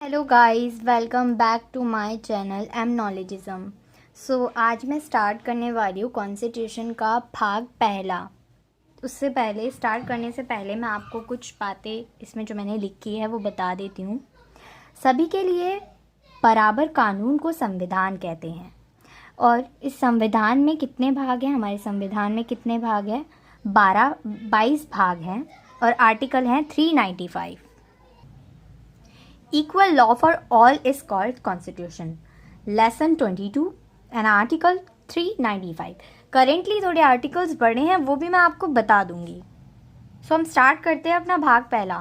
Hello guys, welcome back to my channel M knowledgism. So आज मैं start करने वाली हूँ कॉन्स्टिट्यूशन का भाग पहला। उससे पहले स्टार्ट करने से पहले मैं आपको कुछ बातें इसमें जो मैंने लिखी है वो बता देती हूँ। सभी के लिए बराबर कानून को संविधान कहते हैं। और इस संविधान में कितने भाग हैं? हमारे संविधान में कितने भाग हैं? 22 भाग हैं और आर्टिकल हैं 395। Equal law for all is called Constitution. Lesson 22 and Article 395. Currently थोड़े आर्टिकल्स बढ़े हैं, वो भी मैं आपको बता दूंगी। सो हम स्टार्ट करते हैं अपना भाग पहला।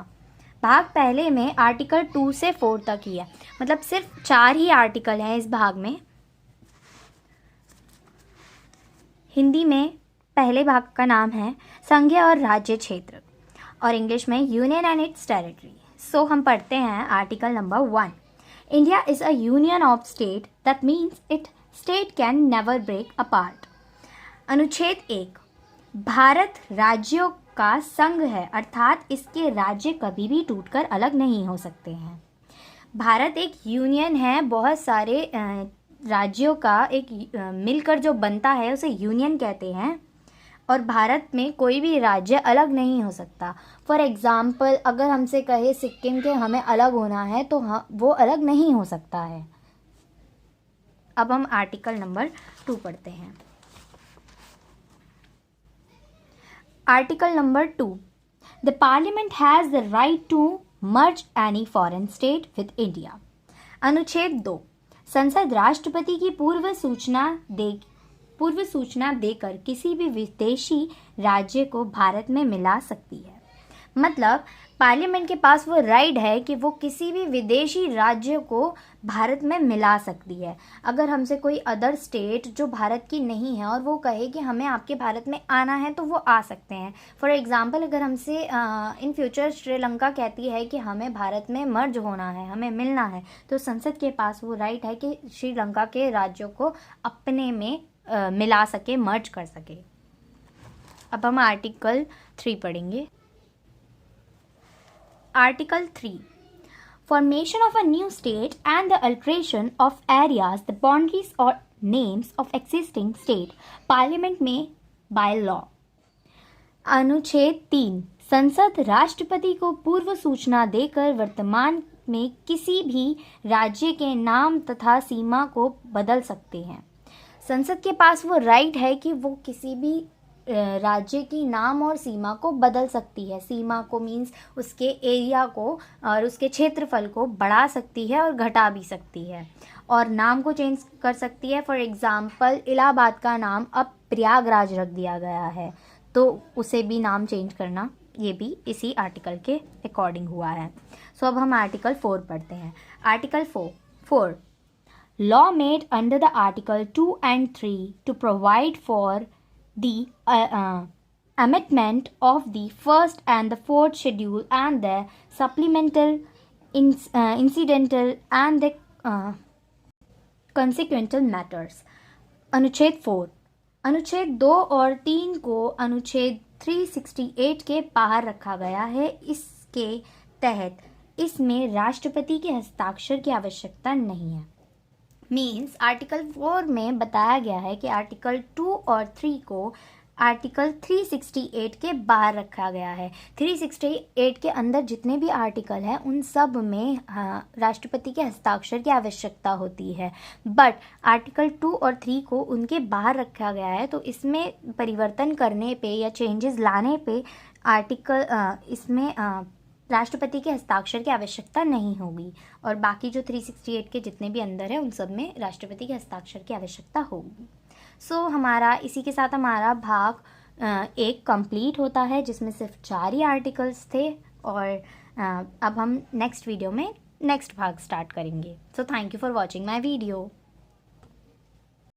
भाग पहले में आर्टिकल 2 से 4 तक ही है, मतलब सिर्फ 4 ही आर्टिकल हैं इस भाग में। हिंदी में पहले भाग का नाम है संघीय और राज्य क्षेत्र और इंग्लिश में union and its territory. So हम पढ़ते हैं article number 1। India is a union of state, that means it state can never break apart. अनुच्छेद 1, भारत राज्यों का संघ है, अर्थात इसके राज्य कभी भी टूटकर अलग नहीं हो सकते हैं। भारत एक यूनियन है, बहुत सारे राज्यों का एक मिलकर जो बनता है उसे यूनियन कहते हैं। और भारत में कोई भी राज्य अलग नहीं हो सकता। फॉर एग्ज़ाम्पल, अगर हमसे कहे सिक्किम के हमें अलग होना है तो वो अलग नहीं हो सकता है। अब हम आर्टिकल नंबर 2 पढ़ते हैं। Article number 2, the parliament has the right to merge any foreign state with India. अनुच्छेद 2, संसद राष्ट्रपति की पूर्व सूचना देकर किसी भी विदेशी राज्य को भारत में मिला सकती है। मतलब पार्लियामेंट के पास वो राइट है कि वो किसी भी विदेशी राज्य को भारत में मिला सकती है। अगर हमसे कोई अदर स्टेट जो भारत की नहीं है और वो कहे कि हमें आपके भारत में आना है तो वो आ सकते हैं। फॉर एग्ज़ाम्पल, अगर हमसे इन फ्यूचर श्रीलंका कहती है कि हमें भारत में मर्ज होना है, हमें मिलना है, तो संसद के पास वो राइट है कि श्रीलंका के राज्यों को अपने में मिला सके, मर्ज कर सके। अब हम आर्टिकल 3 पढ़ेंगे। Article 3, formation of a new state and the alteration of areas, the boundaries और names of existing state parliament में बाय लॉ। अनुच्छेद 3, संसद राष्ट्रपति को पूर्व सूचना देकर वर्तमान में किसी भी राज्य के नाम तथा सीमा को बदल सकते हैं। संसद के पास वो राइट है कि वो किसी भी राज्य की नाम और सीमा को बदल सकती है। सीमा को मीन्स उसके एरिया को और उसके क्षेत्रफल को बढ़ा सकती है और घटा भी सकती है, और नाम को चेंज कर सकती है। फॉर एग्ज़ाम्पल, इलाहाबाद का नाम अब प्रयागराज रख दिया गया है, तो उसे भी नाम चेंज करना ये भी इसी आर्टिकल के अकॉर्डिंग हुआ है। सो अब हम आर्टिकल 4 पढ़ते हैं। Article 4, law made under the article 2 and 3 to provide for the amendment of the first and the fourth schedule and the supplemental, incidental and the consequential matters। अनुच्छेद 4, अनुच्छेद 2 और 3 को अनुच्छेद 368 के बाहर रखा गया है। इसके तहत इसमें राष्ट्रपति के हस्ताक्षर की आवश्यकता नहीं है। मीन्स आर्टिकल 4 में बताया गया है कि आर्टिकल 2 और 3 को आर्टिकल 368 के बाहर रखा गया है। 368 के अंदर जितने भी आर्टिकल हैं उन सब में राष्ट्रपति के हस्ताक्षर की आवश्यकता होती है, बट आर्टिकल 2 और 3 को उनके बाहर रखा गया है। तो इसमें परिवर्तन करने पे या चेंजेस लाने पे इसमें राष्ट्रपति के हस्ताक्षर की आवश्यकता नहीं होगी, और बाकी जो 368 के जितने भी अंदर है उन सब में राष्ट्रपति के हस्ताक्षर की आवश्यकता होगी। सो हमारा इसी के साथ हमारा भाग 1 कंप्लीट होता है, जिसमें सिर्फ 4 ही आर्टिकल्स थे। और अब हम नेक्स्ट वीडियो में नेक्स्ट भाग स्टार्ट करेंगे। So thank you for watching my video.